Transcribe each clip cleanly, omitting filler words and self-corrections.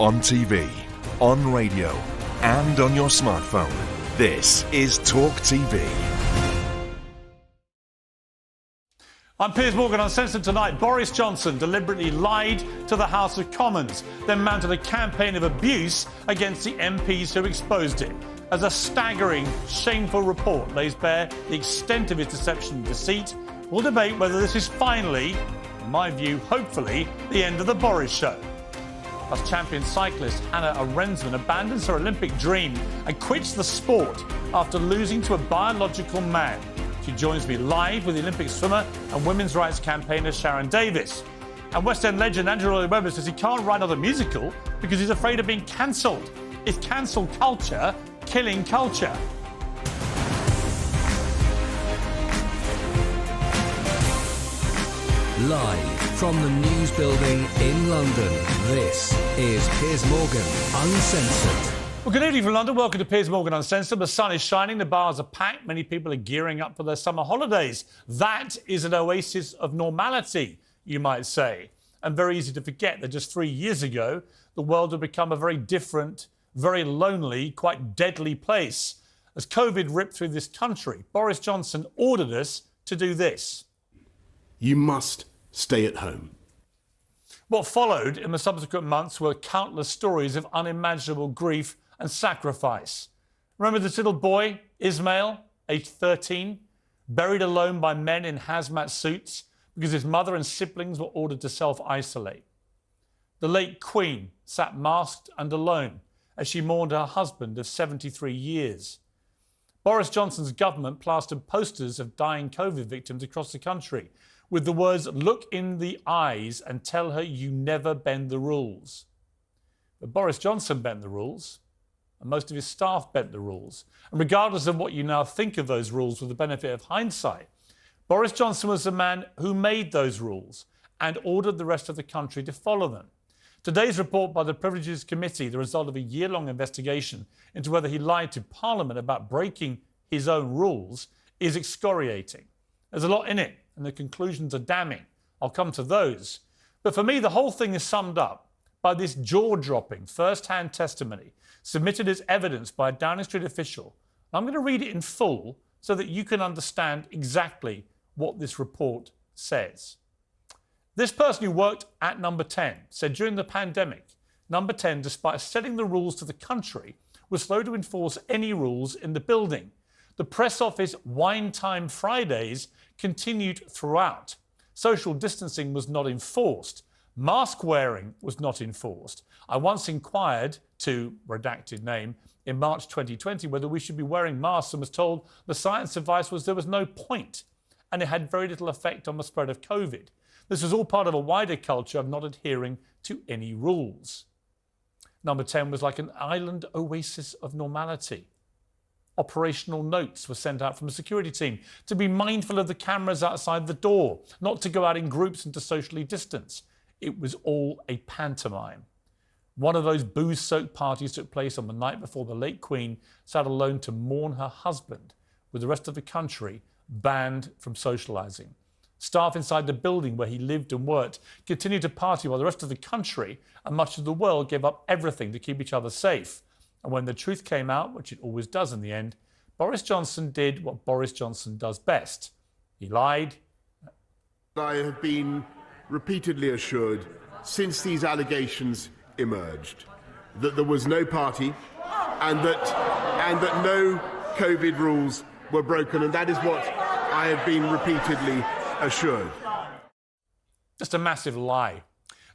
On TV, on radio, and on your smartphone. This is Talk TV. I'm Piers Morgan. Uncensored tonight. Boris Johnson deliberately lied to the House of Commons, then mounted a campaign of abuse against the MPs who exposed it. As a staggering, shameful report lays bare the extent of his deception and deceit, we'll debate whether this is finally, in my view, hopefully, the end of the Boris show. Plus, champion cyclist Hannah Arensman abandons her Olympic dream and quits the sport after losing to a biological man. She joins me live with the Olympic swimmer and women's rights campaigner Sharron Davies. And West End legend Andrew Lloyd-Webber says he can't write another musical because he's afraid of being cancelled. Is cancel culture killing culture? Live from the News Building in London, this is Piers Morgan Uncensored. Well, good evening from London. Welcome to Piers Morgan Uncensored. The sun is shining, the bars are packed, many people are gearing up for their summer holidays. That is an oasis of normality, you might say. And very easy to forget that just 3 years ago, the world had become a very different, very lonely, quite deadly place. As COVID ripped through this country, Boris Johnson ordered us to do this. You must stay at home. What followed in the subsequent months were countless stories of unimaginable grief and sacrifice. Remember this little boy, Ismail, aged 13, buried alone by men in hazmat suits because his mother and siblings were ordered to self-isolate. The late Queen sat masked and alone as she mourned her husband of 73 years. Boris Johnson's government plastered posters of dying COVID victims across the country with the words, "Look in the eyes and tell her you never bend the rules." But Boris Johnson bent the rules, and most of his staff bent the rules. And regardless of what you now think of those rules with the benefit of hindsight, Boris Johnson was the man who made those rules and ordered the rest of the country to follow them. Today's report by the Privileges Committee, the result of a year-long investigation into whether he lied to Parliament about breaking his own rules, is excoriating. There's a lot in it, and the conclusions are damning. I'll come to those. But for me, the whole thing is summed up by this jaw-dropping first-hand testimony submitted as evidence by a Downing Street official. I'm going to read it in full so that you can understand exactly what this report says. This person who worked at Number 10 said during the pandemic, Number 10, despite setting the rules to the country, was slow to enforce any rules in the building. The press office wine time Fridays continued throughout. Social distancing was not enforced. Mask wearing was not enforced. I once inquired to, redacted name, in March 2020 whether we should be wearing masks and was told the science advice was there was no point and it had very little effect on the spread of COVID. This was all part of a wider culture of not adhering to any rules. Number 10 was like an island oasis of normality. Operational notes were sent out from a security team to be mindful of the cameras outside the door, not to go out in groups and to socially distance. It was all a pantomime. One of those booze-soaked parties took place on the night before the late Queen sat alone to mourn her husband, with the rest of the country banned from socialising. Staff inside the building where he lived and worked continued to party while the rest of the country and much of the world gave up everything to keep each other safe. And when the truth came out, which it always does in the end, Boris Johnson did what Boris Johnson does best. He lied. I have been repeatedly assured since these allegations emerged that there was no party and that no COVID rules were broken, and that is what I have been repeatedly assured. Just a massive lie.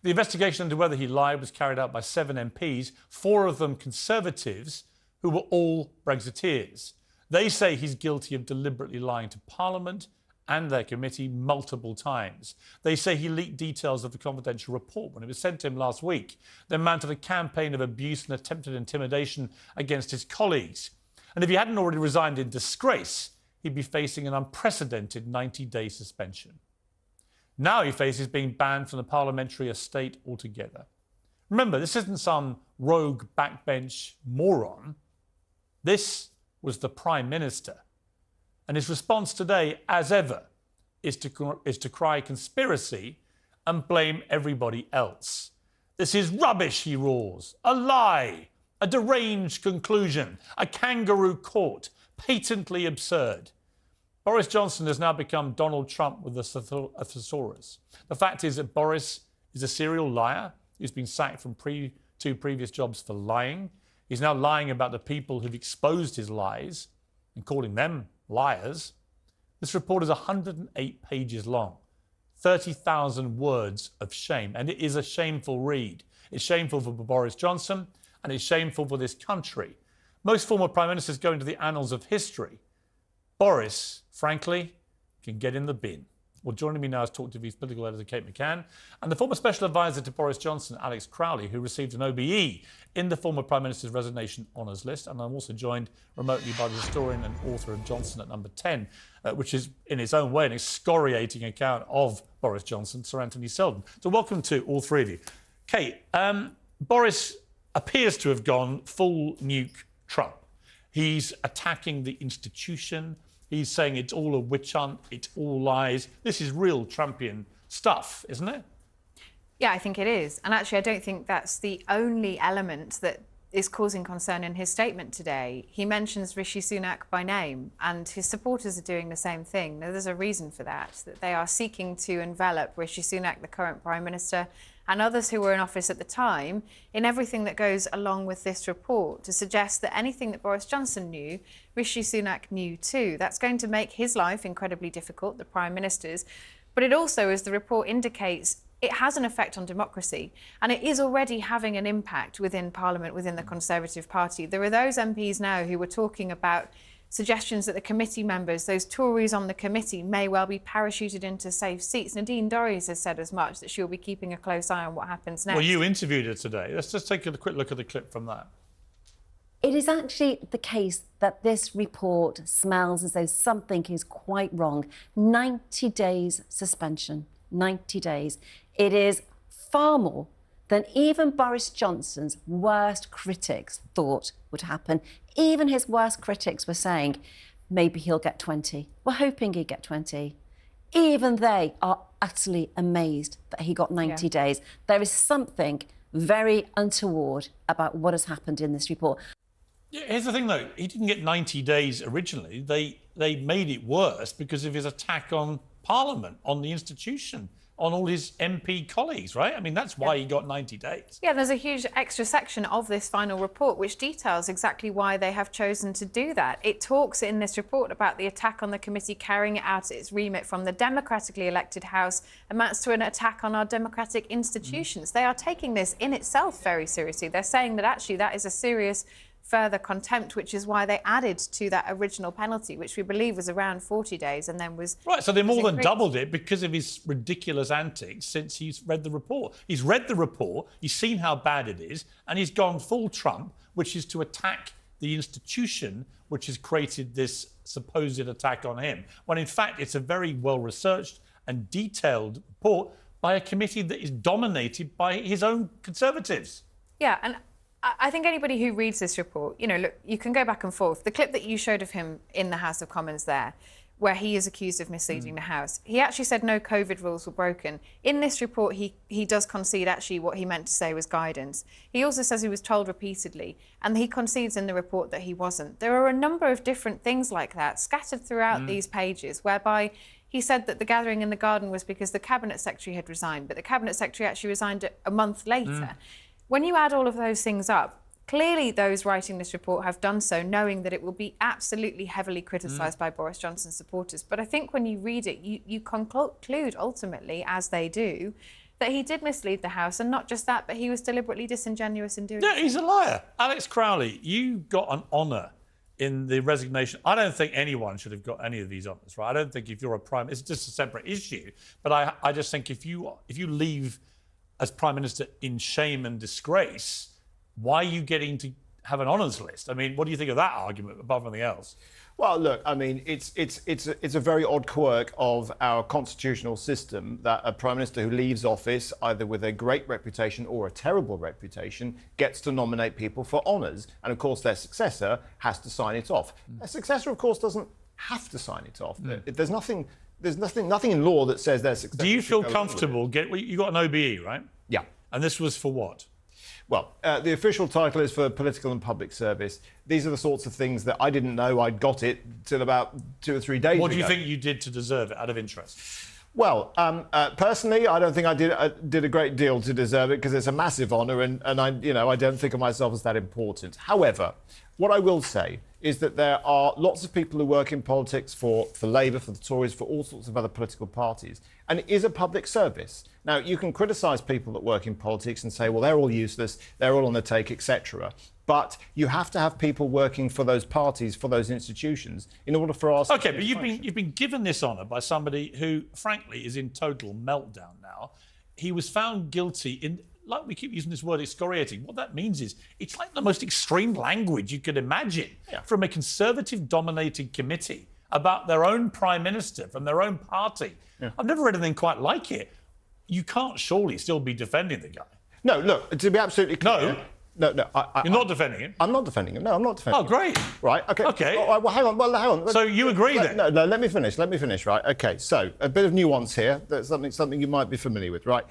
The investigation into whether he lied was carried out by 7 MPs, 4 of them Conservatives, who were all Brexiteers. They say he's guilty of deliberately lying to Parliament and their committee multiple times. They say he leaked details of the confidential report when it was sent to him last week, then mounted a campaign of abuse and attempted intimidation against his colleagues. And if he hadn't already resigned in disgrace, he'd be facing an unprecedented 90-day suspension. Now he faces being banned from the parliamentary estate altogether. Remember, this isn't some rogue backbench moron. This was the Prime Minister. And his response today, as ever, is to cry conspiracy and blame everybody else. This is rubbish, he roars. A lie. A deranged conclusion. A kangaroo court. Patently absurd. Boris Johnson has now become Donald Trump with a thesaurus. The fact is that Boris is a serial liar who's been sacked from two previous jobs for lying. He's now lying about the people who've exposed his lies and calling them liars. This report is 108 pages long, 30,000 words of shame, and it is a shameful read. It's shameful for Boris Johnson, and it's shameful for this country. Most former prime ministers go into the annals of history. Boris, frankly, can get in the bin. Well, joining me now is talkTV's political editor, Kate McCann, and the former special advisor to Boris Johnson, Alex Crowley, who received an OBE in the former Prime Minister's resignation honours list. And I'm also joined remotely by the historian and author of Johnson at Number 10, which is, in its own way, an excoriating account of Boris Johnson, Sir Anthony Seldon. So welcome to all three of you. Kate, Boris appears to have gone full nuke Trump. He's attacking the institution. He's saying it's all a witch hunt, it's all lies. This is real Trumpian stuff, isn't it? Yeah, I think it is. And actually, I don't think that's the only element that is causing concern in his statement today. He mentions Rishi Sunak by name, and his supporters are doing the same thing. Now, there's a reason for that they are seeking to envelop Rishi Sunak, the current Prime Minister, and others who were in office at the time, in everything that goes along with this report, to suggest that anything that Boris Johnson knew, Rishi Sunak knew too. That's going to make his life incredibly difficult, the Prime Minister's. But it also, as the report indicates, it has an effect on democracy, and it is already having an impact within Parliament, within the Conservative Party. There are those MPs now who were talking about suggestions that the committee members, those Tories on the committee, may well be parachuted into safe seats. Nadine Dorries has said as much, that she'll be keeping a close eye on what happens next. Well, you interviewed her today. Let's just take a quick look at the clip from that. It is actually the case that this report smells as though something is quite wrong. 90 days suspension, 90 days. It is far more than even Boris Johnson's worst critics thought would happen. Even his worst critics were saying, maybe he'll get 20. We're hoping he'll get 20. Even they are utterly amazed that he got 90 days. There is something very untoward about what has happened in this report. Yeah, here's the thing, though. He didn't get 90 days originally. They made it worse because of his attack on Parliament, on the institution, on all his MP colleagues, right? I mean, that's why he got 90 days. Yeah, there's a huge extra section of this final report which details exactly why they have chosen to do that. It talks in this report about the attack on the committee carrying out its remit from the democratically elected House amounts to an attack on our democratic institutions. They are taking this in itself very seriously. They're saying that actually that is a serious further contempt, which is why they added to that original penalty, which we believe was around 40 days and then was... Right, so they more than doubled it because of his ridiculous antics since he's read the report. He's read the report, he's seen how bad it is, and he's gone full Trump, which is to attack the institution which has created this supposed attack on him, when in fact it's a very well-researched and detailed report by a committee that is dominated by his own Conservatives. Yeah, and I think anybody who reads this report, you know, look, you can go back and forth. The clip that you showed of him in the House of Commons there, where he is accused of misleading the House, he actually said no COVID rules were broken. In this report, he does concede actually what he meant to say was guidance. He also says he was told repeatedly, and he concedes in the report that he wasn't. There are a number of different things like that scattered throughout these pages, whereby he said that the gathering in the garden was because the Cabinet Secretary had resigned, but the Cabinet Secretary actually resigned a month later. When you add all of those things up, clearly those writing this report have done so knowing that it will be absolutely heavily criticised by Boris Johnson's supporters. But I think when you read it, you conclude ultimately, as they do, that he did mislead the House, and not just that, but he was deliberately disingenuous in doing it. Yeah, he's a liar. Alex Crowley, you got an honour in the resignation. I don't think anyone should have got any of these honours, right? I don't think if you're a prime... It's just a separate issue. But I just think if you leave as Prime Minister in shame and disgrace, why are you getting to have an honours list? I mean, what do you think of that argument, above anything else? Well, look, I mean, it's a very odd quirk of our constitutional system that a Prime Minister who leaves office, either with a great reputation or a terrible reputation, gets to nominate people for honours. And, of course, their successor has to sign it off. Their successor, of course, doesn't have to sign it off. There's nothing in law that says their successor... Do you feel comfortable... You got an OBE, right? Yeah. And this was for what? Well, the official title is for political and public service. These are the sorts of things that I didn't know I'd got it till about 2 or 3 days ago. What do you think you did to deserve it, out of interest? Well, personally, I don't think I did a great deal to deserve it, because it's a massive honour, and I don't think of myself as that important. However, what I will say is that there are lots of people who work in politics for Labour, for the Tories, for all sorts of other political parties, and it is a public service. Now, you can criticise people that work in politics and say, well, they're all useless, they're all on the take, etc. But you have to have people working for those parties, for those institutions, in order for us. OK, but you've been given this honour by somebody who, frankly, is in total meltdown now. He was found guilty in, like we keep using this word, excoriating. What that means is it's like the most extreme language you could imagine from a Conservative-dominated committee about their own Prime Minister from their own party. Yeah. I've never read anything quite like it. You can't surely still be defending the guy. No, look, to be absolutely clear... No. You're not defending him? I'm not defending him. No, I'm not defending him. Oh, great. Right, OK. OK. Oh, well, hang on. So you agree then? No, let me finish, right? OK, so a bit of nuance here. That's something you might be familiar with, right?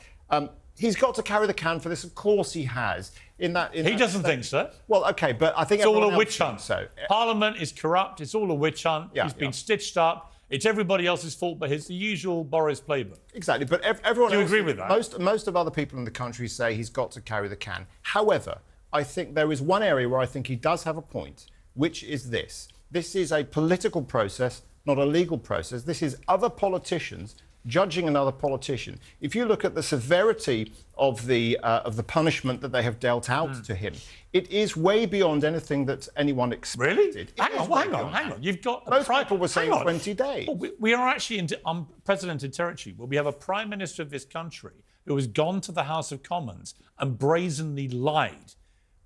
He's got to carry the can for this. Of course he has. He doesn't think so. Well, OK, but I think it's all a witch hunt. So. Parliament is corrupt. It's all a witch hunt. Yeah, He's been stitched up. It's everybody else's fault, but it's the usual Boris playbook. Exactly, but everyone Do you else... agree with that? Most of other people in the country say he's got to carry the can. However, I think there is one area where I think he does have a point, which is this. This is a political process, not a legal process. This is other politicians judging another politician. If you look at the severity of the punishment that they have dealt out to him, it is way beyond anything that anyone expected. Really? Hang on. You've got... Most people were saying 20 days. Well, we are actually in unprecedented territory where we have a Prime Minister of this country who has gone to the House of Commons and brazenly lied.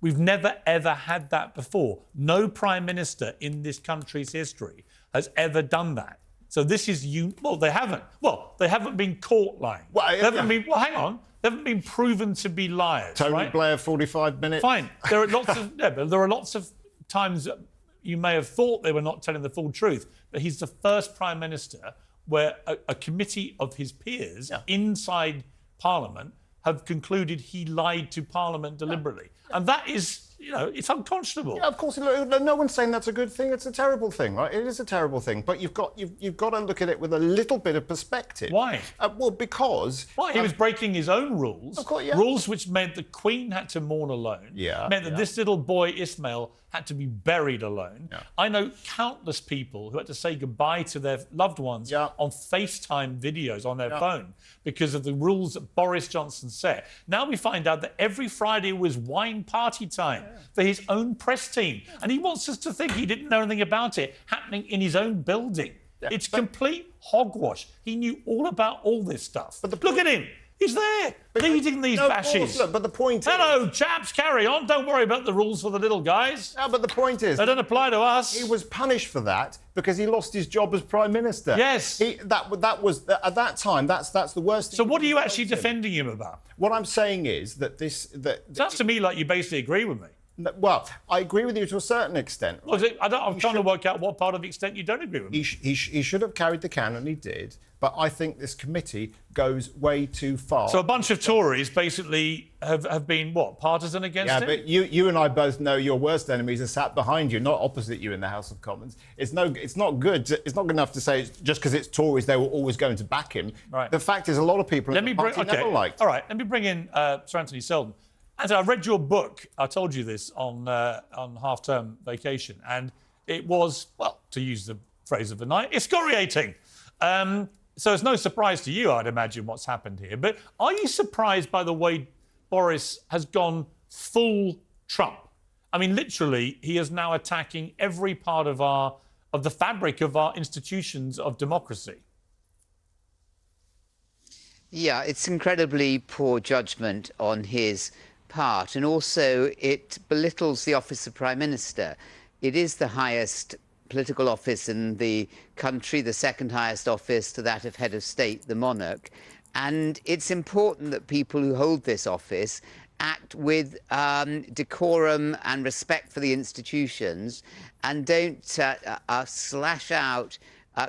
We've never, ever had that before. No Prime Minister in this country's history has ever done that. So this is well, they haven't. Well, they haven't been caught lying. Well, they haven't been. Well, hang on. They haven't been proven to be liars. Tony Blair, 45 minutes. Fine. There are lots of but there are lots of times that you may have thought they were not telling the full truth. But he's the first Prime Minister where a committee of his peers inside Parliament have concluded he lied to Parliament deliberately, and that is. It's unconscionable. Yeah, of course. No one's saying that's a good thing. It's a terrible thing, right? It is a terrible thing. But you've got to look at it with a little bit of perspective. Why? Well, because... Why? He was breaking his own rules. Of course, yeah. Rules which meant the Queen had to mourn alone. Yeah. Meant that this little boy, Ismail, had to be buried alone. Yeah. I know countless people who had to say goodbye to their loved ones on FaceTime videos on their phone because of the rules that Boris Johnson set. Now we find out that every Friday was wine party time for his own press team. And he wants us to think he didn't know anything about it happening in his own building. Yeah, it's complete hogwash. He knew all about all this stuff. But look at him. He's there, leading these bashes. Look, but the point Hello, chaps, carry on. Don't worry about the rules for the little guys. No, but the point is... They don't apply to us. He was punished for that because he lost his job as Prime Minister. Yes. That was, at that time, that's the worst thing. So what are you actually defending him about? What I'm saying is that Sounds to me like you basically agree with me. Well, I agree with you to a certain extent. Right? Well, I'm trying to work out what part of the extent you don't agree with me. He should have carried the can, and he did. But I think this committee goes way too far. So a bunch of Tories basically have been, what, partisan against him? Yeah, but you and I both know your worst enemies are sat behind you, not opposite you in the House of Commons. It's not good. It's not good enough to say just because it's Tories they were always going to back him. Right. The fact is a lot of people in the party never liked. All right, let me bring in Sir Anthony Seldon. And I read your book. I told you this on half-term vacation, and it was, well, to use the phrase of the night, excoriating. So it's no surprise to you, I'd imagine, what's happened here. But are you surprised by the way Boris has gone full Trump? I mean, literally, he is now attacking every part of the fabric of our institutions of democracy. Yeah, it's incredibly poor judgment on his part, and also it belittles the office of Prime Minister. It is the highest political office in the country, the second highest office to that of head of state, the monarch. And it's important that people who hold this office act with decorum and respect for the institutions and don't slash out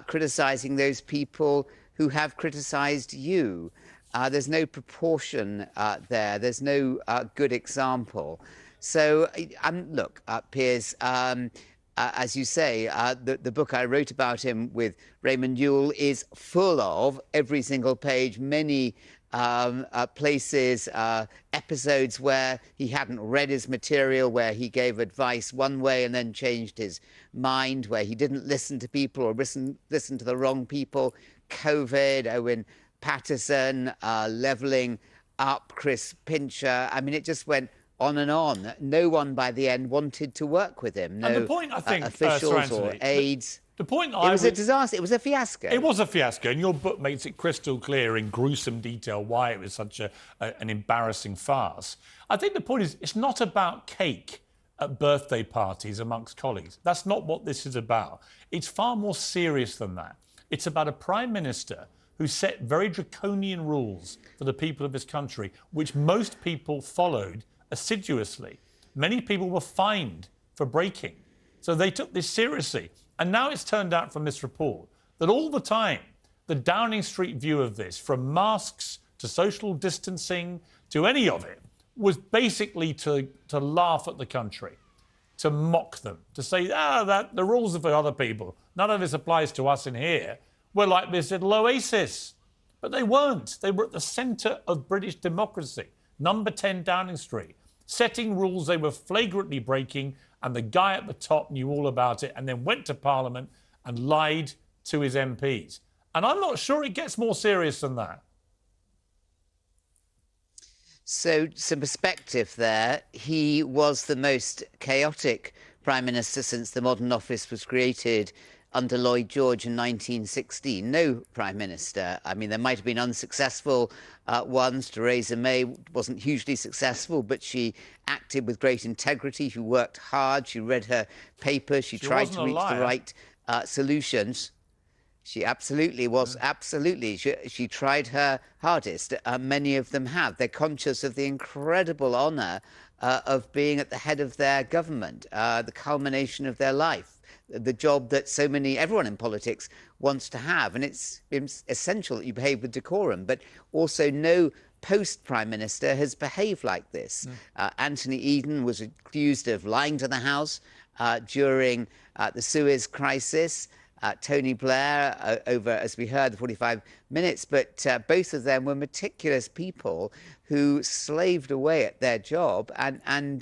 criticising those people who have criticised you. There's no proportion there. There's no good example. So, look, Piers, as you say, the book I wrote about him with Raymond Newell is full of, every single page, many places, episodes where he hadn't read his material, where he gave advice one way and then changed his mind, where he didn't listen to people or listen to the wrong people. COVID, Owen Paterson, levelling up, Chris Pincher. I mean, it just went on and on. No one by the end wanted to work with him. No and the point, I think, officials Sir or Anthony, aides. The point it was a disaster. It was a fiasco. It was a fiasco, and your book makes it crystal clear in gruesome detail why it was such an embarrassing farce. I think the point is, it's not about cake at birthday parties amongst colleagues. That's not what this is about. It's far more serious than that. It's about a Prime Minister who set very draconian rules for the people of this country, which most people followed assiduously. Many people were fined for breaking. So they took this seriously. And now it's turned out from this report that all the time, the Downing Street view of this, from masks to social distancing to any of it, was basically to laugh at the country, to mock them, to say, that the rules are for other people. None of this applies to us in here. We're like this little oasis. But they weren't. They were at the centre of British democracy, number 10 Downing Street, setting rules they were flagrantly breaking, and the guy at the top knew all about it and then went to Parliament and lied to his MPs. And I'm not sure it gets more serious than that. So, some perspective there. He was the most chaotic Prime Minister since the modern office was created under Lloyd George in 1916. No Prime Minister. I mean, there might have been unsuccessful ones. Theresa May wasn't hugely successful, but she acted with great integrity. She worked hard. She read her papers. She tried to reach the right solutions. She absolutely was. Absolutely. She tried her hardest. Many of them have. They're conscious of the incredible honour of being at the head of their government, the culmination of their life, the job that everyone in politics wants to have. And it's essential that you behave with decorum. But also no post-Prime Minister has behaved like this. Anthony Eden was accused of lying to the House during the Suez crisis. Tony Blair over, as we heard, the 45 minutes. But both of them were meticulous people who slaved away at their job and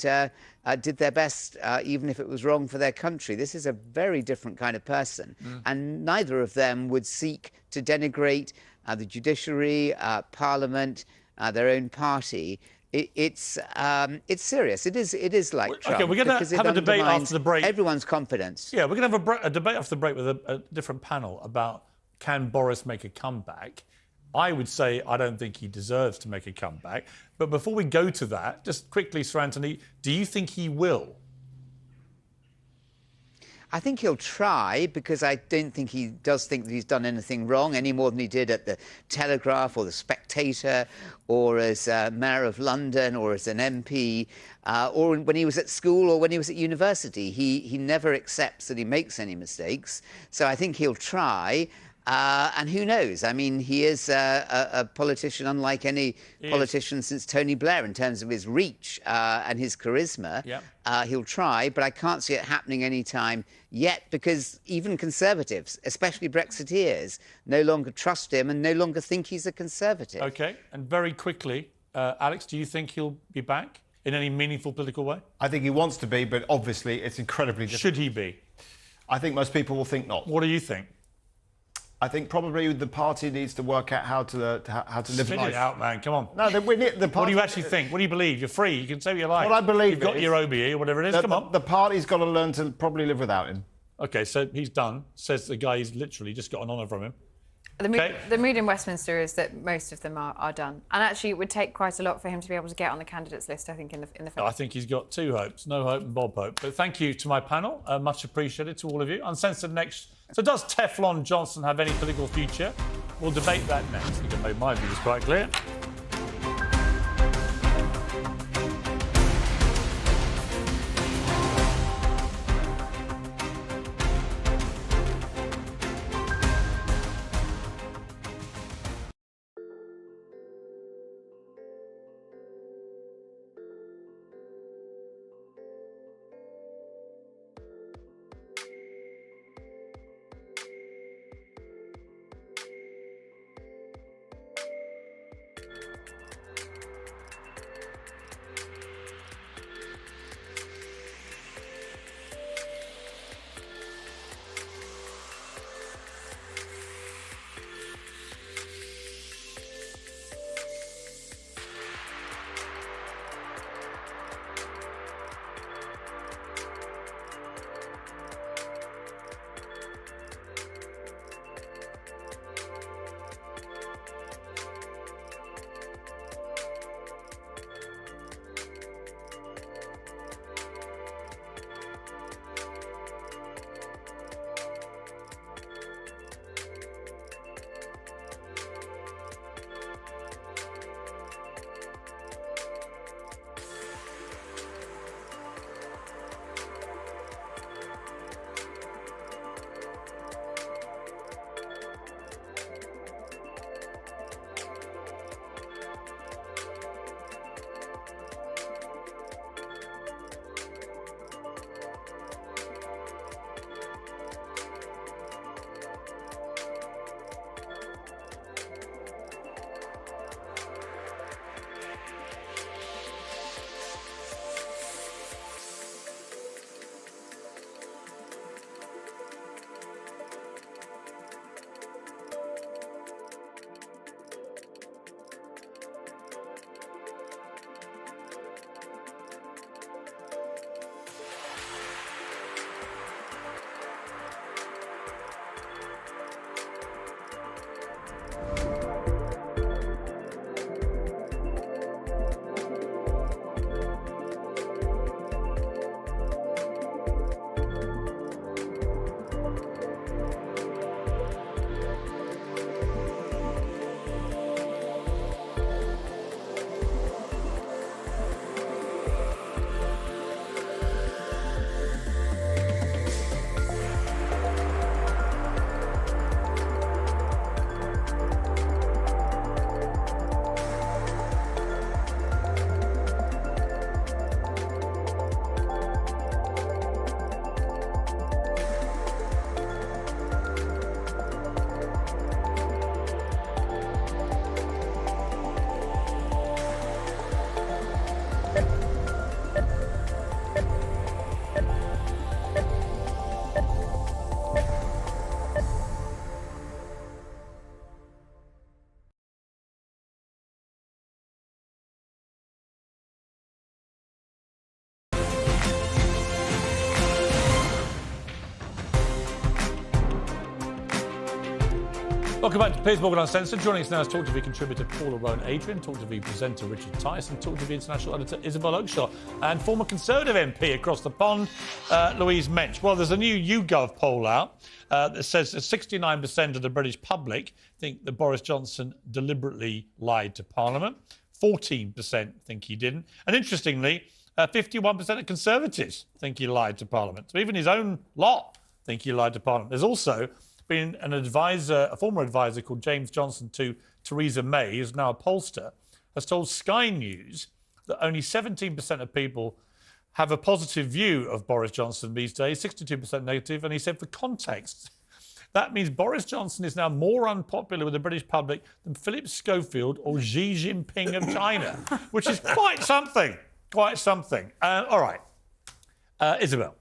did their best, even if it was wrong for their country. This is a very different kind of person. And neither of them would seek to denigrate the judiciary, Parliament, their own party. It's serious. It is like Trump. Okay, we're going to have a debate after the break. Everyone's confidence. Yeah, we're going to have a debate after the break with a different panel about can Boris make a comeback. I would say I don't think he deserves to make a comeback. But before we go to that, just quickly, Sir Anthony, do you think he will? I think he'll try, because I don't think he does think that he's done anything wrong any more than he did at the Telegraph or the Spectator or as Mayor of London or as an MP or when he was at school or when he was at university. He never accepts that he makes any mistakes. So I think he'll try. And who knows? I mean, he is a politician unlike any politician since Tony Blair in terms of his reach and his charisma. Yep. He'll try, but I can't see it happening anytime yet, because even Conservatives, especially Brexiteers, no longer trust him and no longer think he's a Conservative. OK, and very quickly, Alex, do you think he'll be back in any meaningful political way? I think he wants to be, but obviously it's incredibly difficult. Should he be? I think most people will think not. What do you think? I think probably the party needs to work out how to live Spit life. it out, man. Come on. No, the party. What do you actually think? What do you believe? You're free. You can say what you like. What I believe You've got your OBE or whatever it is. Come on. The party's got to learn to probably live without him. OK, so he's done, says the guy who's literally just got an honour from him. The mood in Westminster is that most of them are done. And actually, it would take quite a lot for him to be able to get on the candidates list, I think, in the I think he's got two hopes, no hope and Bob Hope. But thank you to my panel. Much appreciated to all of you. Uncensored next. So does Teflon Johnson have any political future? We'll debate that next. I think I made my views quite clear. Welcome back to Piers Morgan Uncensored. Joining us now is talktv contributor Paula Rowan-Adrian, talktv presenter Richard Tice, and talktv international editor Isabel Oakeshott, and former Conservative MP across the pond, Louise Mensch. Well, there's a new YouGov poll out that says that 69% of the British public think that Boris Johnson deliberately lied to Parliament. 14% think he didn't. And interestingly, 51% of Conservatives think he lied to Parliament. So even his own lot think he lied to Parliament. There's also been a former advisor called James Johnson to Theresa May, who's now a pollster, has told Sky News that only 17% of people have a positive view of Boris Johnson these days, 62% negative, and he said for context, that means Boris Johnson is now more unpopular with the British public than Philip Schofield or Xi Jinping of China, which is quite something, all right, Isabel.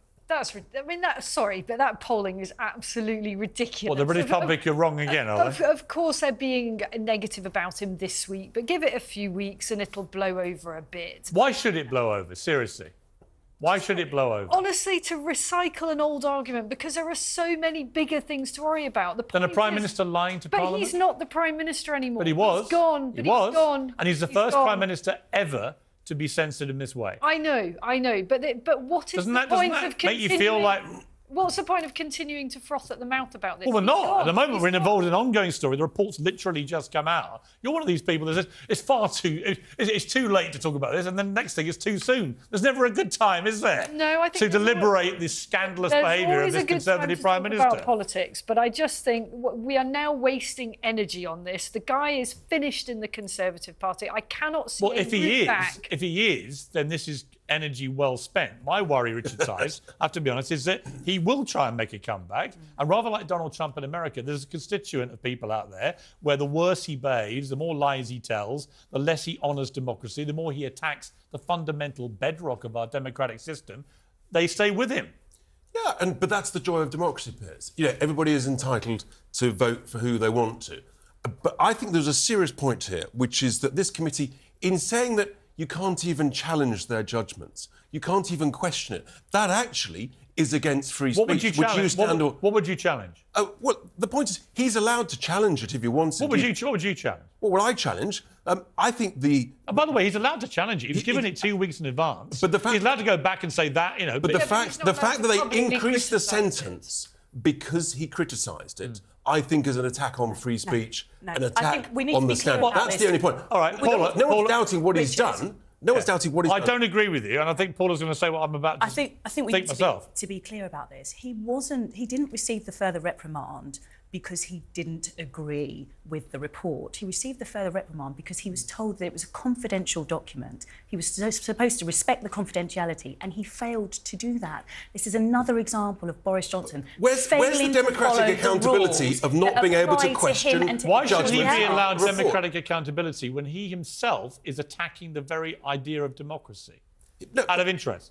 Sorry, but that polling is absolutely ridiculous. Well, the British public are wrong again, are they? Of course, they're being negative about him this week, but give it a few weeks and it'll blow over a bit. Why should it blow over? Seriously. Why should it blow over? Honestly, to recycle an old argument, because there are so many bigger things to worry about. Than a Prime Minister lying to Parliament? But he's not the Prime Minister anymore. But he was. He's gone. He was. And he's the first Prime Minister ever to be censored in this way. I know. But what is the point of continuing? Make you feel like... What's the point of continuing to froth at the mouth about this? Well, we're not. At the moment, we're involved in an ongoing story. The report's literally just come out. You're one of these people that says it's too late to talk about this, and then the next thing is too soon. There's never a good time, is there? No, I think... To deliberate this scandalous behaviour of this Conservative Prime Minister. About politics, but I just think we are now wasting energy on this. The guy is finished in the Conservative Party. I cannot see him back. If he is, then this is energy well spent. My worry, Richard Tice, I have to be honest, is that he will try and make a comeback. And rather like Donald Trump in America, there's a constituent of people out there where the worse he behaves, the more lies he tells, the less he honours democracy, the more he attacks the fundamental bedrock of our democratic system, they stay with him. Yeah, but that's the joy of democracy, Piers. Everybody is entitled to vote for who they want to. But I think there's a serious point here, which is that this committee, in saying that you can't even challenge their judgments, you can't even question it, that actually is against free speech. What would you challenge? What would you challenge? Oh, well, the point is, he's allowed to challenge it if he wants to. What would you challenge? What would I challenge? I think the... And by the way, he's allowed to challenge it. He was given it 2 weeks in advance. But he's allowed to go back and say that, But the fact that they increased the sentence because he criticised it, I think is an attack on free speech, an attack on the standard. That's the only point. All right, Paula, no one's doubting what he's done. No one's doubting what he's done. I don't agree with you, and I think Paula's going to say what I'm about to think we need myself. To be clear about this. He didn't receive the further reprimand because he didn't agree with the report. He received the further reprimand because he was told that it was a confidential document. He was supposed to respect the confidentiality, and he failed to do that. This is another example of Boris Johnson Where's the democratic accountability of not being able to question judgments? Why should he be allowed democratic accountability when he himself is attacking the very idea of democracy? Out of interest.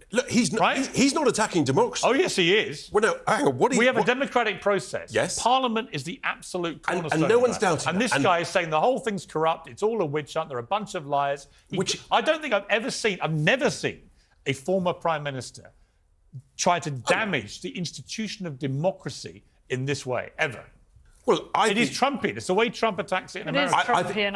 Look, he's not attacking democracy. Oh, yes, he is. Well, no, hang on. We have a democratic process. Yes. Parliament is the absolute cornerstone. And no one's doubting And this guy is saying the whole thing's corrupt, it's all a witch hunt, there are a bunch of liars. I don't think I've never seen a former Prime Minister try to damage the institution of democracy in this way, ever. Well, it is Trumpian. It's the way Trump attacks it in America.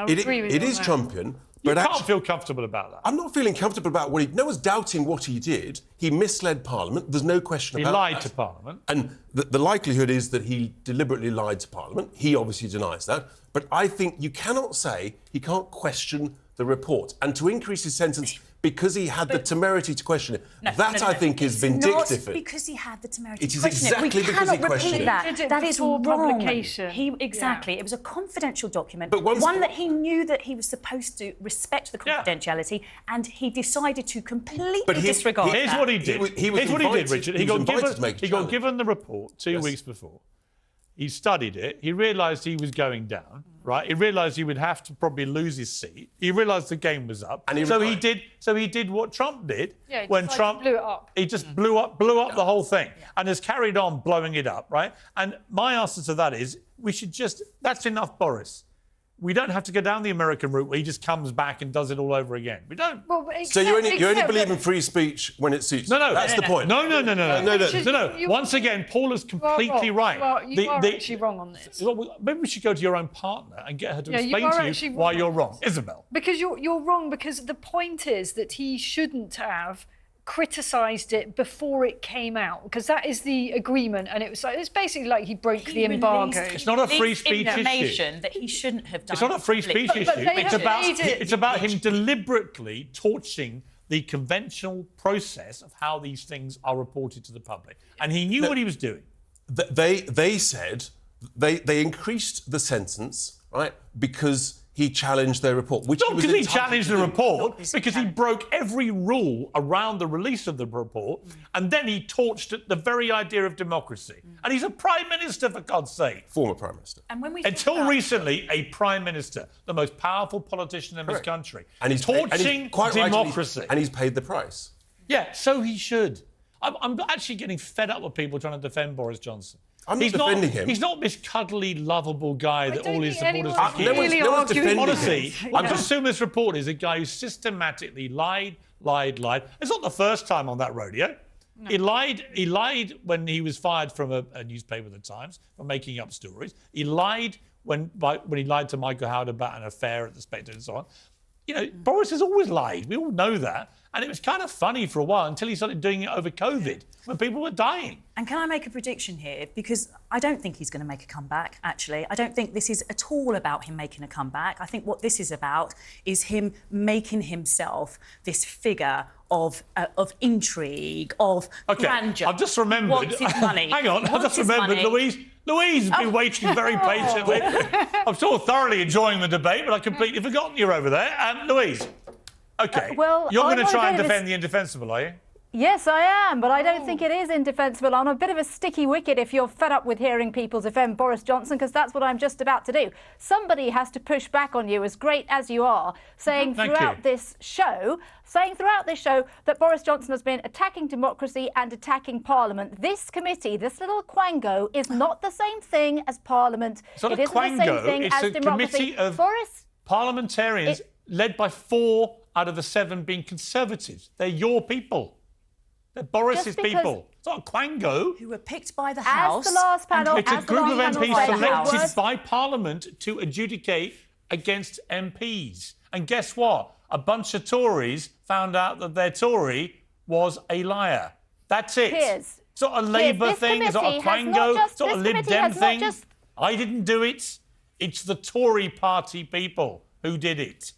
It is Trumpian. But you can't feel comfortable about that. I'm not feeling comfortable about what he... No one's doubting what he did. He misled Parliament. There's no question about that. He lied to Parliament. And the likelihood is that he deliberately lied to Parliament. He obviously denies that. But I think you cannot say he can't question the report. And to increase his sentence because he had the temerity to question it, I think is vindictive. Not because he had the temerity to question it. Exactly because he questioned it. That is wrong. Exactly. It was a confidential document, but one that he knew that he was supposed to respect the confidentiality, and he decided to completely disregard that. Here's what he did. Here's what he did, Richard. He got given the report 2 weeks before. He studied it. He realised he was going down, right? He realised he would have to probably lose his seat. He realised the game was up. And he did what Trump did when Trump blew it up. He just blew up the whole thing and has carried on blowing it up, right? And my answer to that is we should just... That's enough, Boris. We don't have to go down the American route where he just comes back and does it all over again. We don't. Well, So you only believe in free speech when it suits you? No. That's the point. No. Once again, Paula's completely right. You are actually wrong on this. Maybe we should go to your own partner and get her to explain to you why you're wrong. Isabel. Because you're wrong, because the point is that he shouldn't have criticised it before it came out, because that is the agreement, and it's basically like he broke the embargo. It's not a free speech information issue. that he shouldn't have done. It's not a free speech issue. It's about him deliberately torching the conventional process of how these things are reported to the public, and he knew what he was doing. They said they increased the sentence, right, because he challenged their report. Not because he challenged the report, because he broke every rule around the release of the report, and then he torched the very idea of democracy. And he's a Prime Minister, for God's sake. Former Prime Minister. And when we Until recently, a Prime Minister, the most powerful politician in this country. And he's torching democracy. And he's paid the price. Yeah, so he should. I'm actually getting fed up with people trying to defend Boris Johnson. I'm not defending him. He's not this cuddly, lovable guy that all his supporters No one's defending Honestly, him. I'm just assuming this report is a guy who systematically lied. It's not the first time on that rodeo. No. He lied when he was fired from a newspaper, The Times, for making up stories. He lied when he lied to Michael Howard about an affair at the Spectator and so on. You know, Boris has always lied. We all know that. And it was kind of funny for a while until he started doing it over COVID, when people were dying. And can I make a prediction here? Because I don't think he's going to make a comeback, actually. I don't think this is at all about him making a comeback. I think what this is about is him making himself this figure of intrigue, of grandeur. I've just remembered. Wants his money. Hang on, I've just remembered, Louise has been waiting very patiently. I'm still thoroughly enjoying the debate, but I've completely forgotten you're over there. Louise, OK, you're going to try and defend the indefensible, are you? Yes, I am, but I don't think it is indefensible. I'm a bit of a sticky wicket if you're fed up with hearing people defend Boris Johnson, because that's what I'm just about to do. Somebody has to push back on you, as great as you are, saying throughout this show that Boris Johnson has been attacking democracy and attacking Parliament. This committee, this little quango, is not the same thing as Parliament. It's not a quango, it's a committee of parliamentarians led by 4 out of the 7 being Conservatives. They're your people. They're Boris's people. It's not a quango. Who were picked by the House. As the last panel, it's a group of MPs selected by Parliament to adjudicate against MPs. And guess what? A bunch of Tories found out that their Tory was a liar. That's it. It's not a Labour thing. It's not a quango. It's not a Lib Dem thing. I didn't do it. It's the Tory party people who did it.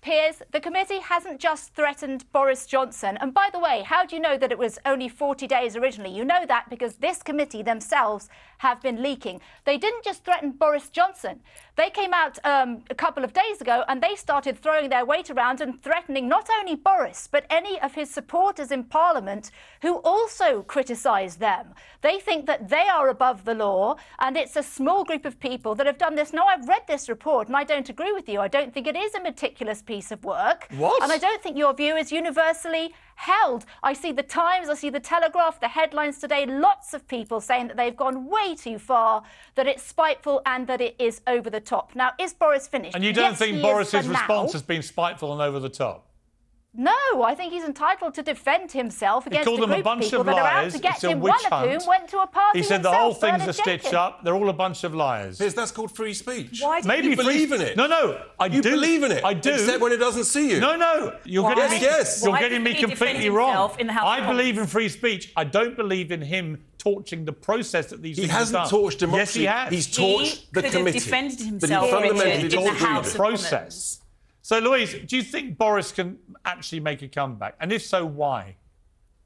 Piers, the committee hasn't just threatened Boris Johnson. And by the way, how do you know that it was only 40 days originally? You know that because this committee themselves have been leaking. They didn't just threaten Boris Johnson. They came out a couple of days ago and they started throwing their weight around and threatening not only Boris, but any of his supporters in Parliament who also criticise them. They think that they are above the law, and it's a small group of people that have done this. Now, I've read this report and I don't agree with you. I don't think it is a meticulous piece of work. What? And I don't think your view is universally held. I see the Times, I see the Telegraph, the headlines today, lots of people saying that they've gone way too far, that it's spiteful and that it is over the top. Now, is Boris finished? And you don't think Boris's response has been spiteful and over the top? No, I think he's entitled to defend himself against a group of people that are out to get him, one of whom went to a party He said the whole thing's a stitch up. They're all a bunch of liars. That's called free speech. Why do you believe in it? No, You believe in it? I do. Except when it doesn't see you. No. You're getting me completely wrong. I believe in free speech. I don't believe in him torching the process that these things have done. He hasn't torched democracy. Yes, he has. He's torched the committee. He defended himself, but he fundamentally in the House of process. So, Louise, do you think Boris can actually make a comeback? And if so, why?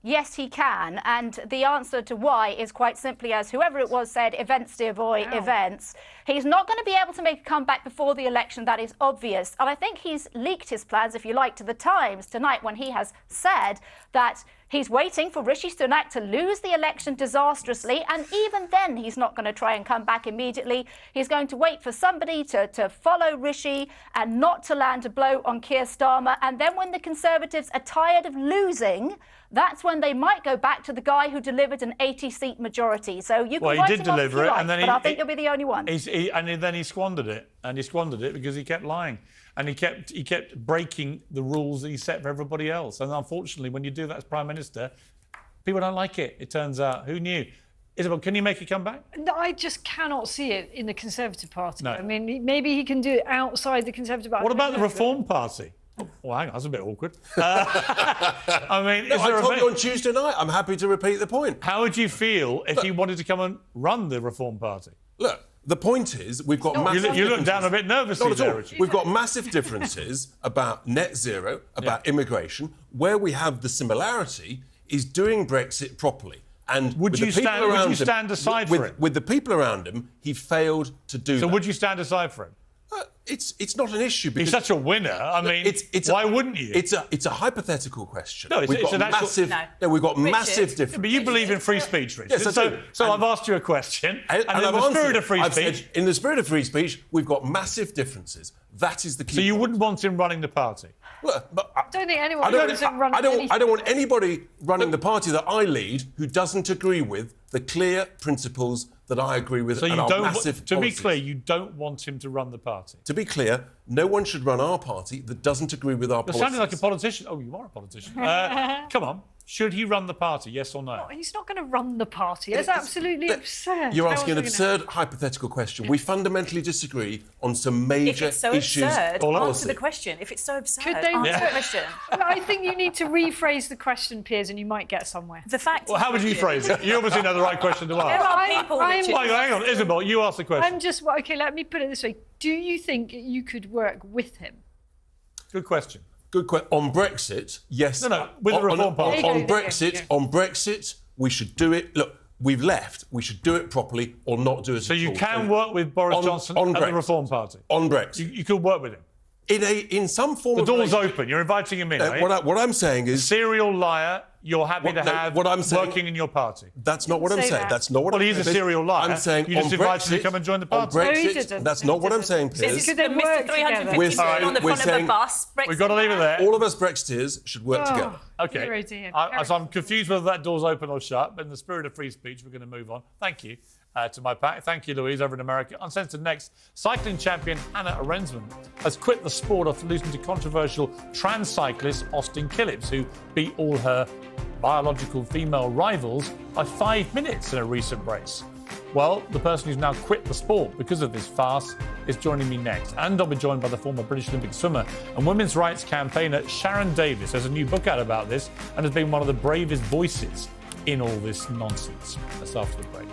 Yes, he can. And the answer to why is quite simply, as whoever it was said, events, dear boy, events. He's not going to be able to make a comeback before the election. That is obvious. And I think he's leaked his plans, if you like, to the Times tonight when he has said that he's waiting for Rishi Sunak to lose the election disastrously, and even then he's not going to try and come back immediately. He's going to wait for somebody to follow Rishi and not to land a blow on Keir Starmer. And then when the Conservatives are tired of losing, that's when they might go back to the guy who delivered an 80-seat majority. So you can he did deliver it, and then but I think you'll be the only one. And then he squandered it. and he squandered it because he kept lying, and he kept breaking the rules that he set for everybody else. And unfortunately, when you do that as Prime Minister, people don't like it, it turns out. Who knew? Isabel, can you make a comeback? No, I just cannot see it in the Conservative Party. No. I mean, maybe he can do it outside the Conservative Party. What about the Reform Party? Oh, hang on, that's a bit awkward. I mean, No, I told you on Tuesday night. I'm happy to repeat the point. How would you feel if he wanted to come and run the Reform Party? Look, the point is we've got massive You look down a bit nervously Not at there, all. Richard. We've got massive differences about net zero, about immigration. Where we have the similarity is doing Brexit properly. And would you stand aside for him? With the people around him, he failed to do that. So would you stand aside for him? It's not an issue because he's such a winner. I mean, why wouldn't you? It's a hypothetical question. No, we've got massive differences. Yeah, but you believe in free speech, Richard. Yes, I do. So I've asked you a question, and in I've the spirit answered of free it. I've speech, said, in the spirit of free speech, we've got massive differences. That is the key. So you wouldn't want him running the party? I don't think anyone wants him running anything. I don't want anybody running the party that I lead who doesn't agree with the clear principles that I agree with. So you and our don't. massive To be policies. clear, you don't want him to run the party. To be clear, no one should run our party that doesn't agree with our You're policies. sounding like a politician. Oh, you are a politician. Come on. Should he run the party, yes or no? He's not going to run the party. That's absolutely absurd. You're How asking else an are we gonna- absurd hypothetical question. We fundamentally disagree on some major If it's so issues. absurd, policy. answer the question. If it's so absurd, Could they answer Yeah. the question. I think you need to rephrase the question, Piers, and you might get somewhere. The fact. Well, how would you phrase it? You obviously know the right question to There ask. are people. Richard, Hang on, Isabel, you ask the question. I'm just okay. Let me put it this way: do you think you could work with him? Good question. Good question. On Brexit, yes. No, with the Reform Party. On Brexit, we should do it. Look, we've left. We should do it properly or not do it So at you all. can work with Boris Johnson and the Brexit. Reform Party? On Brexit. You could work with him? In some form The of door's relationship. open. You're inviting him in, are you? What I'm saying is... Serial liar you're happy to have what I'm saying, working in your party. That's not what I'm Say saying. that. That's not what Well, I'm he's saying. a serial liar. I'm saying You just on invited him Brexit, to come and join the on party. No, he Brexit, didn't. that's not what I'm saying, This Piers. is Could they the work Mr. together? 350 We're million on the saying- front of the bus. We've got to leave it there. All of us Brexiteers should work together. Okay. Dear, oh dear. So I'm confused whether that door's open or shut, but in the spirit of free speech, we're going to move on. Thank you to my pack. Thank you, Louise, over in America. Uncensored next. Cycling champion Hannah Arensman has quit the sport after losing to controversial trans cyclist Austin Killips, who beat all her biological female rivals by 5 minutes in a recent race. Well, the person who's now quit the sport because of this farce is joining me next. And I'll be joined by the former British Olympic swimmer and women's rights campaigner Sharron Davies. There's a new book out about this and has been one of the bravest voices in all this nonsense. That's after the break.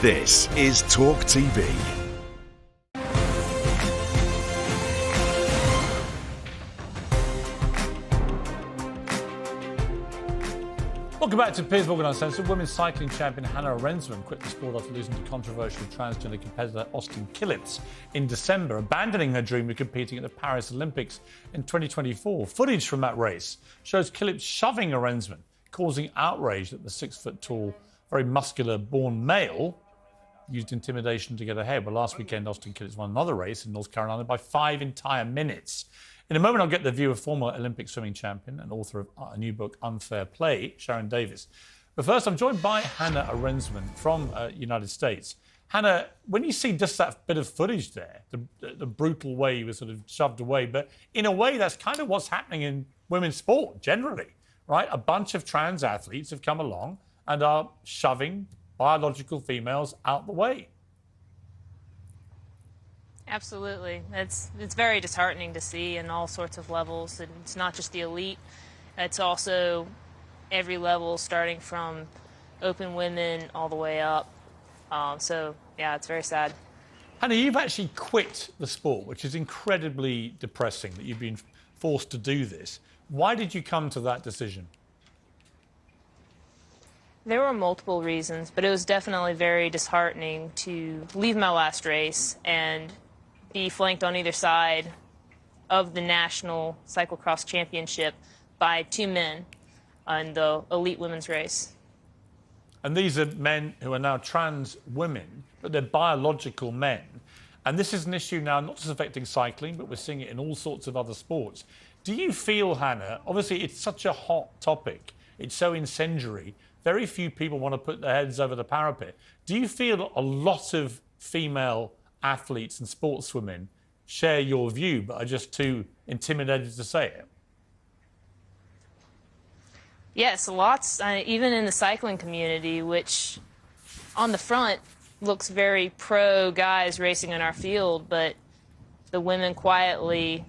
This is Talk TV. Welcome back to Piers Morgan Uncensored. Women's cycling champion Hannah Rensman quit the sport after losing to controversial transgender competitor Austin Killipps in December, abandoning her dream of competing at the Paris Olympics in 2024. Footage from that race shows Killipps shoving Rensman, causing outrage that the 6-foot-tall, very muscular-born male used intimidation to get ahead. Well, last weekend, Austin Killipps won another race in North Carolina by 5 entire minutes. In a moment, I'll get the view of former Olympic swimming champion and author of a new book, Unfair Play, Sharron Davies. But first, I'm joined by Hannah Rensman from United States. Hannah, when you see just that bit of footage there, the brutal way he was sort of shoved away, but in a way, that's kind of what's happening in women's sport generally, right? A bunch of trans athletes have come along and are shoving biological females out the way. Absolutely. It's very disheartening to see in all sorts of levels. And it's not just the elite. It's also every level, starting from open women all the way up. So, yeah, it's very sad. Hannah, you've actually quit the sport, which is incredibly depressing that you've been forced to do this. Why did you come to that decision? There were multiple reasons, but it was definitely very disheartening to leave my last race and be flanked on either side of the national cyclocross championship by 2 men in the elite women's race. And these are men who are now trans women, but they're biological men. And this is an issue now not just affecting cycling, but we're seeing it in all sorts of other sports. Do you feel, Hannah, obviously it's such a hot topic, it's so incendiary, very few people want to put their heads over the parapet. Do you feel a lot of female athletes and sportswomen share your view but are just too intimidated to say it? Yes, lots, even in the cycling community, which on the front looks very pro guys racing in our field, but the women quietly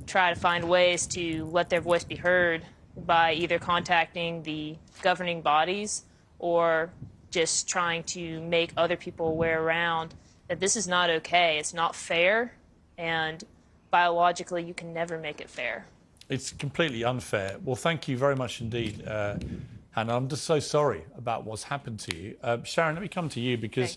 try to find ways to let their voice be heard by either contacting the governing bodies or just trying to make other people aware around that this is not okay, it's not fair, and biologically you can never make it fair. It's completely unfair. Well, thank you very much indeed, Hannah. I'm just so sorry about what's happened to you. Sharron, let me come to you because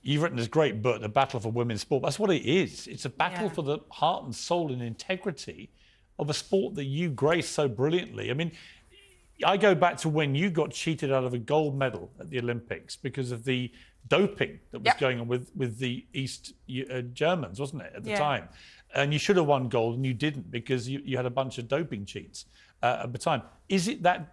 you've written this great book, The Battle for Women's Sport. That's what it is. It's a battle for the heart and soul and integrity of a sport that you grace so brilliantly. I mean, I go back to when you got cheated out of a gold medal at the Olympics because of the doping that was going on with the East Germans, wasn't it, at the time? And you should have won gold and you didn't because you had a bunch of doping cheats at the time. Is it that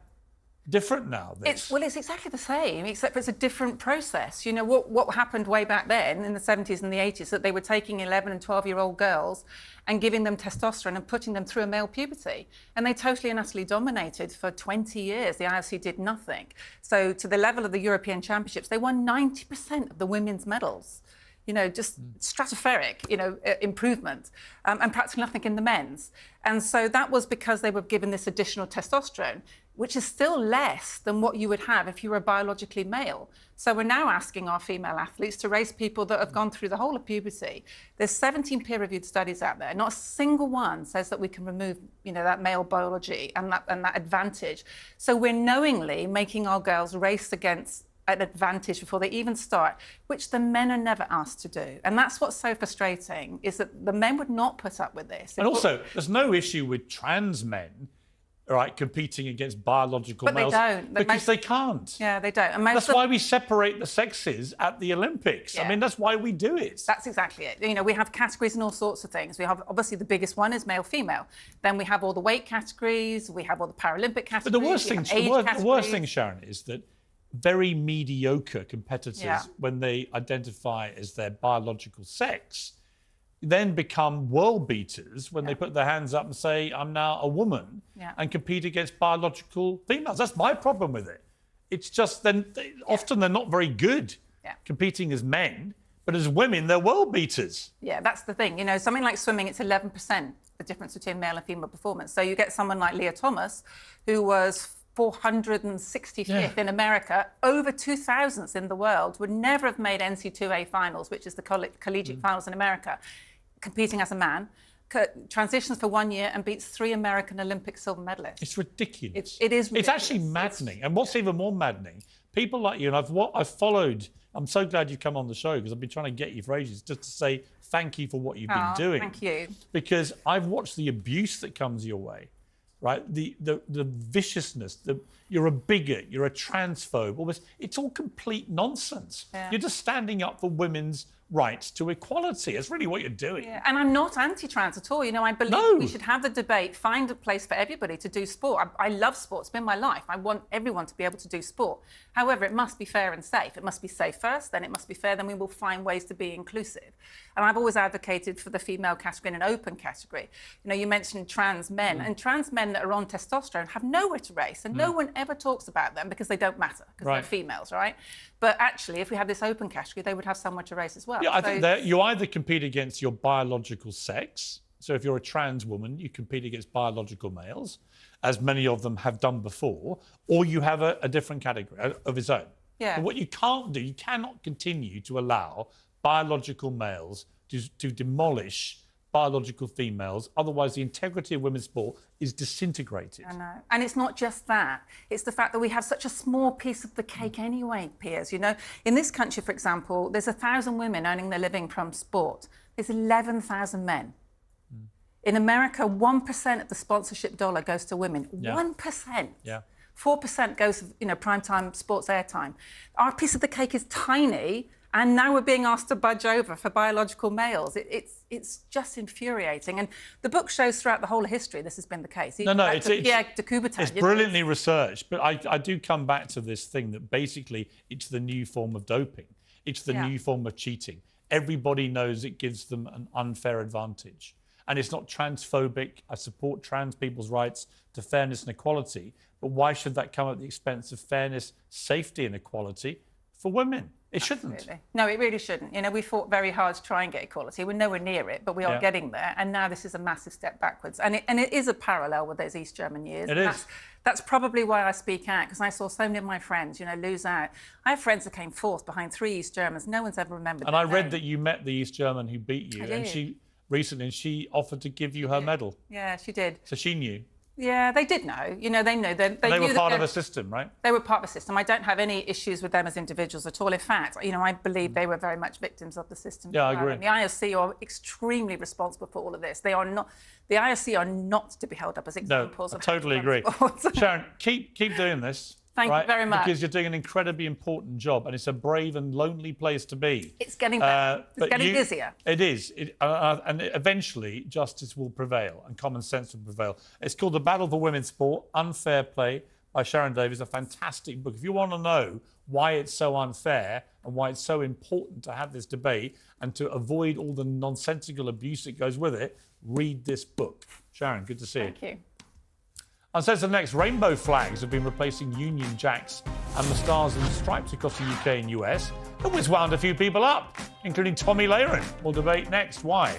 different now? It's exactly the same, except it's a different process. You know, what happened way back then in the 70s and the 80s, that they were taking 11 and 12-year-old girls and giving them testosterone and putting them through a male puberty. And they totally and utterly dominated for 20 years. The IOC did nothing. So to the level of the European Championships, they won 90% of the women's medals. You know, just stratospheric, you know, improvement, and practically nothing in the men's. And so that was because they were given this additional testosterone, which is still less than what you would have if you were biologically male. So we're now asking our female athletes to race people that have gone through the whole of puberty. There's 17 peer-reviewed studies out there. Not a single one says that we can remove, you know, that male biology and that advantage. So we're knowingly making our girls race against an advantage before they even start, which the men are never asked to do. And that's what's so frustrating, is that the men would not put up with this. And also, there's no issue with trans men, right, competing against biological males. But they don't. Because they can't. Yeah, they don't. And that's why we separate the sexes at the Olympics. I mean, that's why we do it. That's exactly it. You know, we have categories and all sorts of things. We have, obviously, the biggest one is male-female. Then we have all the weight categories. We have all the Paralympic categories. But the worst thing, Sharron, is that very mediocre competitors, when they identify as their biological sex, then become world beaters when they put their hands up and say, I'm now a woman, and compete against biological females. That's my problem with it. It's just often they're not very good competing as men, but as women, they're world beaters. Yeah, that's the thing. You know, something like swimming, it's 11%, the difference between male and female performance. So you get someone like Leah Thomas, who was 465th in America, over 2,000th in the world, would never have made NC2A finals, which is the collegiate finals in America, competing as a man, transitions for 1 year and beats 3 American Olympic silver medalists. It's ridiculous. It is ridiculous. It's actually maddening. And what's even more maddening, people like you, and I've followed, I'm so glad you've come on the show because I've been trying to get you for ages just to say thank you for what you've been doing. Thank you. Because I've watched the abuse that comes your way, right? The viciousness, you're a bigot, you're a transphobe, all this. It's all complete nonsense. Yeah. You're just standing up for women's rights to equality. It's really what you're doing. Yeah. And I'm not anti-trans at all. You know, I believe we should have the debate, find a place for everybody to do sport. I love sport. It's been my life. I want everyone to be able to do sport. However, it must be fair and safe. It must be safe first, then it must be fair, then we will find ways to be inclusive. And I've always advocated for the female category and an open category. You know, you mentioned trans men, and trans men that are on testosterone have nowhere to race, and no one ever talks about them because they don't matter, because they're females, right? But actually, if we had this open category, they would have somewhere to race as well. Yeah, I think that you either compete against your biological sex. So if you're a trans woman, you compete against biological males, as many of them have done before, or you have a different category of its own. Yeah. But what you can't do, you cannot continue to allow biological males to demolish biological females. Otherwise, the integrity of women's sport is disintegrated. I know. And it's not just that. It's the fact that we have such a small piece of the cake anyway, Piers. You know, in this country, for example, there's 1,000 women earning their living from sport. There's 11,000 men. In America, 1% of the sponsorship dollar goes to women. 1%. Yeah. 4% goes, you know, primetime sports airtime. Our piece of the cake is tiny, and now we're being asked to budge over for biological males. It's just infuriating. And the book shows throughout the whole of history this has been the case. It's brilliantly researched, but I do come back to this thing that basically it's the new form of doping. It's the new form of cheating. Everybody knows it gives them an unfair advantage. And it's not transphobic. I support trans people's rights to fairness and equality. But why should that come at the expense of fairness, safety and equality for women? It shouldn't. Absolutely. No, it really shouldn't. You know, we fought very hard to try and get equality. We're nowhere near it, but we are getting there. And now this is a massive step backwards. And it is a parallel with those East German years. It is. That's probably why I speak out, because I saw so many of my friends, you know, lose out. I have friends that came fourth behind 3 East Germans. No one's ever remembered And I read that you met the East German who beat you. And she offered to give you her medal. Yeah, she did. So she knew. Yeah, they did know. You know, they knew. They were part of a system, right? They were part of a system. I don't have any issues with them as individuals at all. In fact, you know, I believe they were very much victims of the system. Yeah, I agree. And the IOC are extremely responsible for all of this. They are not. The IOC are not to be held up as examples. No, I totally agree. Sharron, keep doing this. Thank you very much. Because you're doing an incredibly important job, and it's a brave and lonely place to be. It's getting better. It's getting busier. It is. And eventually, justice will prevail and common sense will prevail. It's called The Battle for Women's Sport, Unfair Play by Sharron Davies, a fantastic book. If you want to know why it's so unfair and why it's so important to have this debate and to avoid all the nonsensical abuse that goes with it, read this book. Sharron, good to see you. Thank you. Uncensored next, rainbow flags have been replacing Union Jacks and the stars and stripes across the UK and US. And it's wound a few people up, including Tommy Laren. We'll debate next why.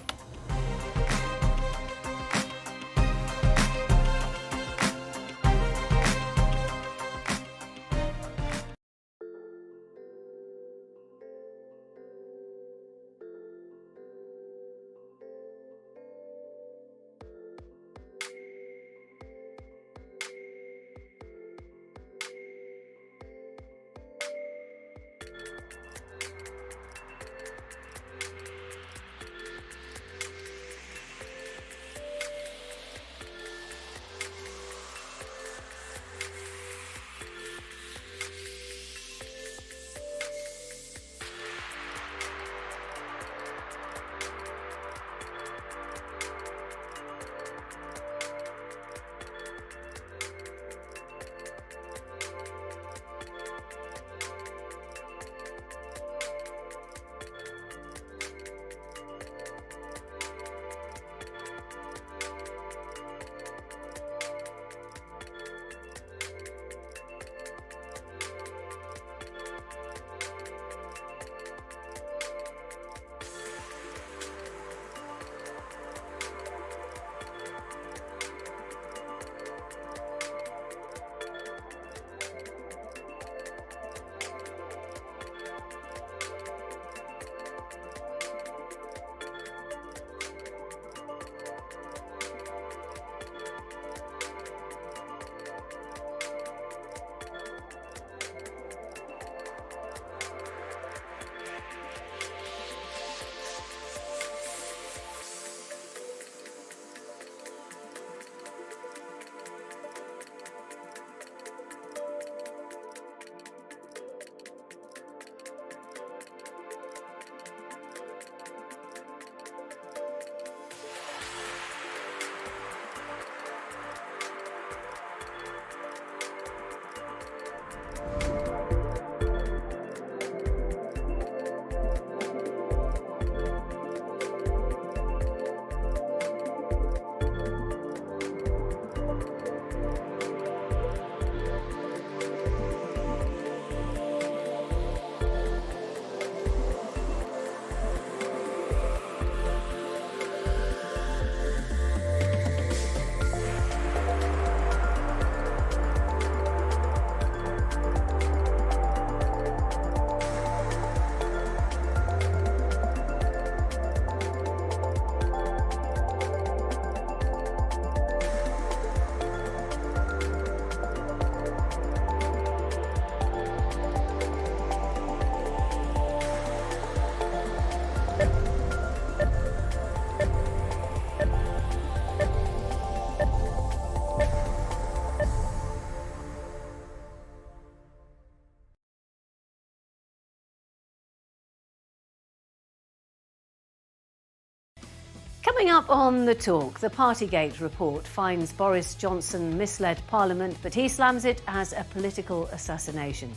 Coming up on The Talk, the Partygate report finds Boris Johnson misled Parliament, but he slams it as a political assassination.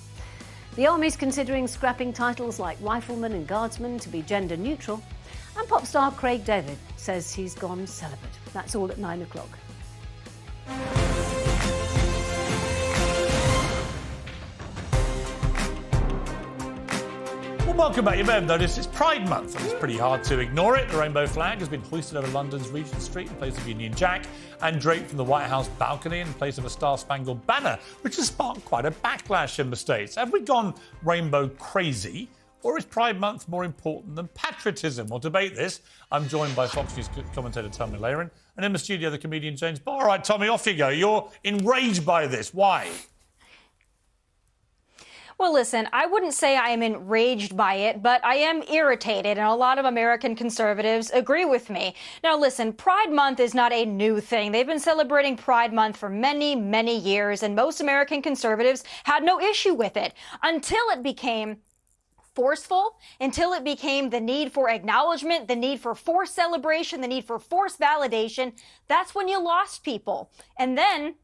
The Army's considering scrapping titles like rifleman and guardsman to be gender neutral. And pop star Craig David says he's gone celibate. That's all at 9 o'clock. Well, welcome back. You may have noticed it's Pride Month, and it's pretty hard to ignore it. The rainbow flag has been hoisted over London's Regent Street in place of Union Jack and draped from the White House balcony in place of a star-spangled banner, which has sparked quite a backlash in the States. Have we gone rainbow crazy, or is Pride Month more important than patriotism? We'll debate this. I'm joined by Fox News commentator Tommy Lahren, and in the studio, the comedian James Barr. All right, Tommy, off you go. You're enraged by this. Why? Well, listen, I wouldn't say I am enraged by it, but I am irritated, and a lot of American conservatives agree with me. Now, listen, Pride Month is not a new thing. They've been celebrating Pride Month for many, many years, and most American conservatives had no issue with it until it became forceful, until it became the need for acknowledgement, the need for forced celebration, the need for forced validation. That's when you lost people. And then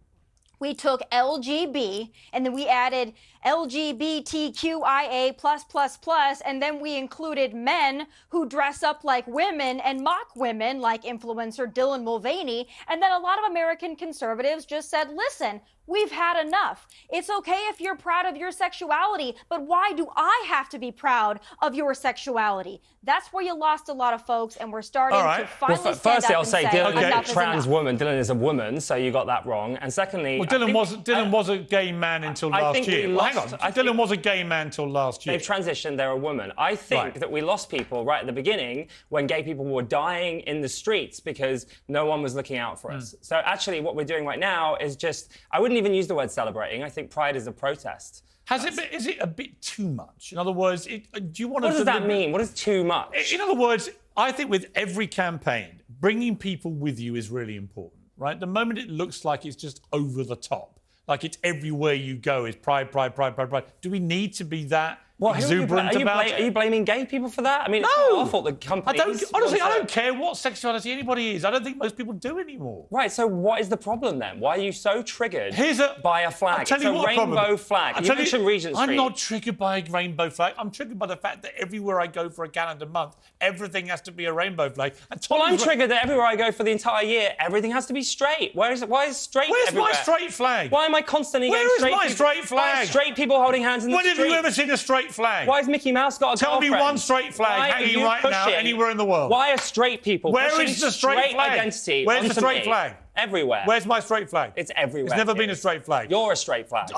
we took LGB and then we added LGBTQIA+++, and then we included men who dress up like women and mock women, like influencer Dylan Mulvaney. And then a lot of American conservatives just said, listen, we've had enough. It's okay if you're proud of your sexuality, but why do I have to be proud of your sexuality? That's where you lost a lot of folks, and we're starting to finally stand firstly, up I'll say and Dylan is a trans woman. Dylan is a woman, so you got that wrong. And secondly, well, Dylan was a gay man until last year. Hang on, Dylan was a gay man until last year. They've transitioned, they're a woman. I think that we lost people right at the beginning when gay people were dying in the streets because no one was looking out for us. So actually what we're doing right now is just, I wouldn't even use the word celebrating. I think Pride is a protest. Is it a bit too much? In other words, do you want to... What does that mean? What is too much? In other words, I think with every campaign, bringing people with you is really important, right? The moment it looks like it's just over the top, like it's everywhere you go is pride, pride, pride, pride, pride. Do we need to be that exuberant about it? Are you blaming gay people for that? I mean, it's no. not our fault that companies... Honestly, I don't care what sexuality anybody is. I don't think most people do anymore. Right, so what is the problem then? Why are you so triggered by a flag? I'll tell you what it's a rainbow flag. You mentioned Regent Street. I'm not triggered by a rainbow flag. I'm triggered by the fact that everywhere I go for a calendar month, everything has to be a rainbow flag. Well, I'm triggered that everywhere I go for the entire year, everything has to be straight. Why is straight everywhere? Where's my straight flag? Why am I constantly getting straight Where is my straight flag? Why are straight people holding hands in the street? When have you ever seen a straight flag? Why is Mickey Mouse got a Tell girlfriend? me one straight flag hanging right now anywhere in the world. Why are straight people Where pushing is the straight flag? Identity Where's the onto straight me? flag? Everywhere. Where's my straight flag? It's everywhere. It's never been a straight flag. You're a straight flag.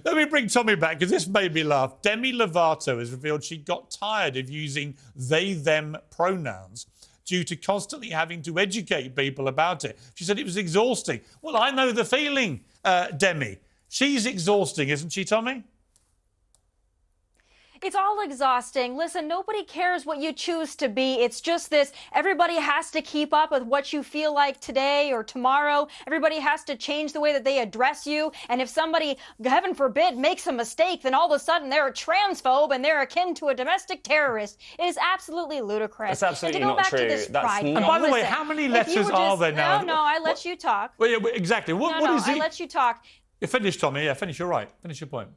Let me bring Tommy back, because this made me laugh. Demi Lovato has revealed she got tired of using they, them pronouns due to constantly having to educate people about it. She said it was exhausting. Well, I know the feeling, Demi. She's exhausting, isn't she, Tommy? It's all exhausting. Listen, nobody cares what you choose to be. It's just this. Everybody has to keep up with what you feel like today or tomorrow. Everybody has to change the way that they address you. And if somebody, heaven forbid, makes a mistake, then all of a sudden they're a transphobe and they're akin to a domestic terrorist. It is absolutely ludicrous. That's absolutely and to go not back true. To this That's pride, and by the way, how many letters are there now? No, I let you talk. Well, yeah, exactly. What is I let you talk. You finish, Tommy. Yeah, finish. You're right. Finish your point.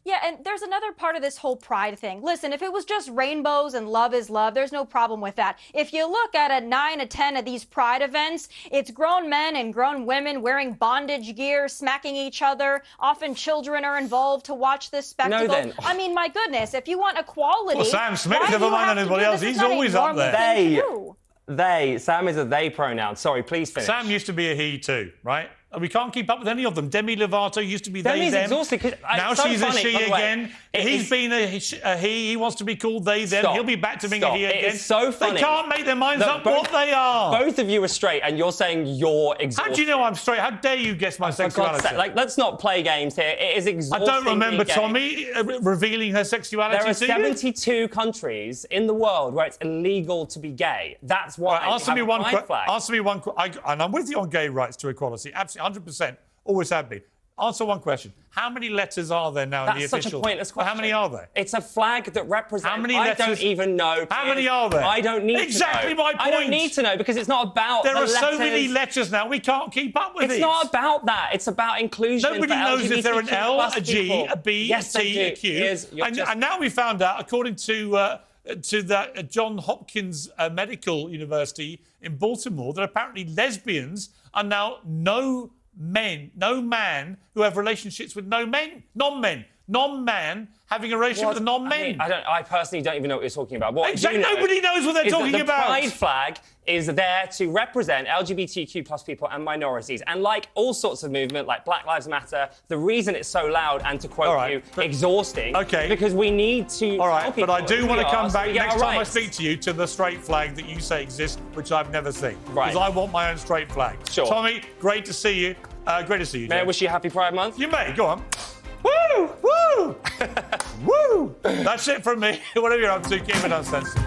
Yeah, and there's another part of this whole pride thing. Listen, if it was just rainbows and love is love, there's no problem with that. If you look at a 9 or 10 of these pride events, it's grown men and grown women wearing bondage gear, smacking each other. Often children are involved to watch this spectacle. No, then. I mean, my goodness, if you want equality... Well, Sam Smith, never mind anybody else. He's always up there. Sam is a they pronoun. Sorry, please finish. Sam used to be a he too, right? We can't keep up with any of them. Demi Lovato used to be Demi's they, them. Exhausted, now so she's funny, a she again. He's been a he. He wants to be called they, them. Stop. He'll be back to being Stop. a he again. It is so funny. They can't make their minds up what they are. Both of you are straight, and you're saying you're exhausted. How do you know I'm straight? How dare you guess my sexuality? Let's not play games here. It is exhausting. I don't remember Tommy revealing her sexuality to you. There are 72 countries in the world where it's illegal to be gay. That's why answer me one flag. Answer me one. And I'm with you on gay rights to equality. Absolutely, 100%. Always have been. Answer one question. How many letters are there now in the That's official? such a pointless question. How many are there? It's a flag that represents... How many I letters? don't even know. How many are there? I don't need exactly to know. my point. I don't need to know because it's not about There the are so many letters. letters now, we can't keep up with it. It's not about that. It's about inclusion. Nobody for knows if they're an L, LGBTQ+ a G, people. a B, yes, a T, a Q. And now we found out, according to the Johns Hopkins Medical University in Baltimore, that apparently lesbians are now no man who have relationships with non-man having a relationship with a non-men. I personally don't even know what you're talking about. What Exactly. I do know Nobody knows what they're is talking that about. The Pride flag is there to represent LGBTQ+ people and minorities. And like all sorts of movement, like Black Lives Matter, the reason it's so loud and, to quote you, exhausting, because we need to All right, tell people but I do who want we to are come so back we get next our time I rights. speak to you to the straight flag that you say exists, which I've never seen. Right. Because I want my own straight flag. Sure. Tommy, great to see you. Great to see you, May I Jeff. wish you a happy Pride Month? You may. Go on. Woo! Woo! Woo! That's it from me. Whatever you're up to, keep it uncensored.